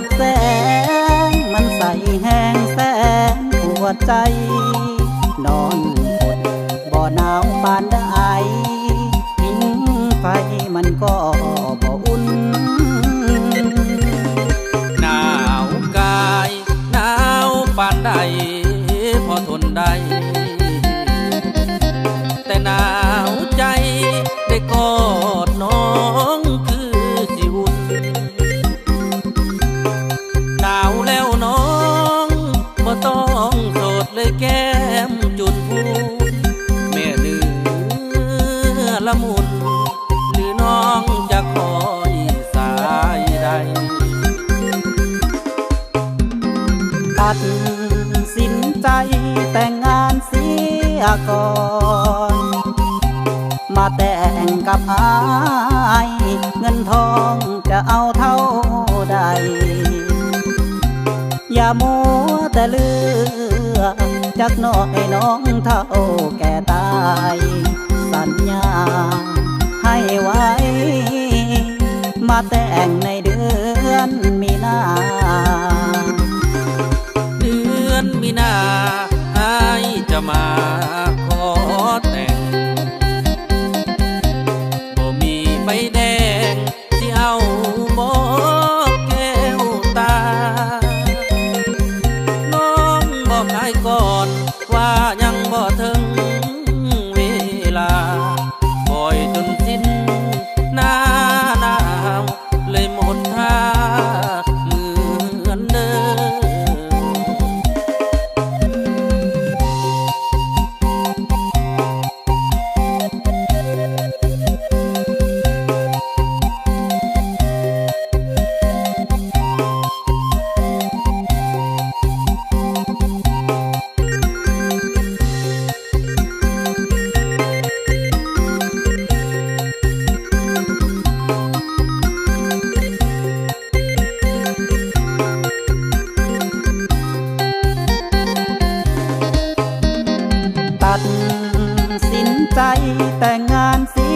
บแสงมันใส่แห้งแสนปวดใจนอนอดบ่หนาวปานใดหิ้งไฟมันก็บ่อุ่นหนาวกายหนาวปานใดพอทนได้แต่หนาวใจได้กอดน้องคือสิอุ่นหนาวแล้วน้องบ่ต้องโสดเลยแก้มจุดพูแม่เนื้อละมุนหรือน้องจะคอยสายใดตัดสินใจแต่งงานเสียก่อนมาแต่งกับอายเงินทองจะเอาเท่าใดอย่ามัวแต่เลือกจักน้อยน้องเท่าแก่ตายสัญญาให้ไว้มาแต่งในเดือนมีนามีนาอายจะมาขอแต่งบ่มีใบแดงที่เอาบ่แก้วตาน้องบอกอายก่อนว่ายังบ่ถึงเวลาปล่อยจนสิ้นหน้าหนาวเลยหมดท่าเหมือนเดิมตัดสินใจแต่งงานเสี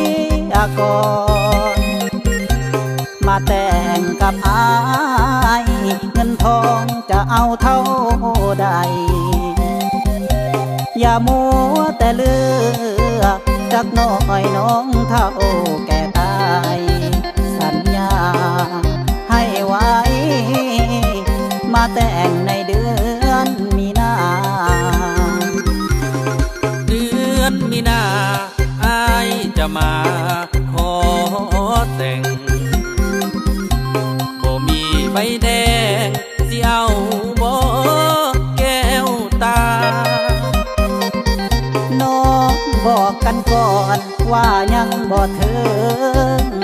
ยก่อนมาแต่งกับอายเงินทองจะเอาเท่าใดอย่ามัวแต่เลือกจักน้อยน้องเท่าแก่ตายสัญญาให้ไว้มาแต่งในเดือนมีนามีนาอายจะมาขอแต่งบ่มีใบแดงสิเอาบ่แก้วตาน้องบอกกันก่อนว่ายังบ่ถึง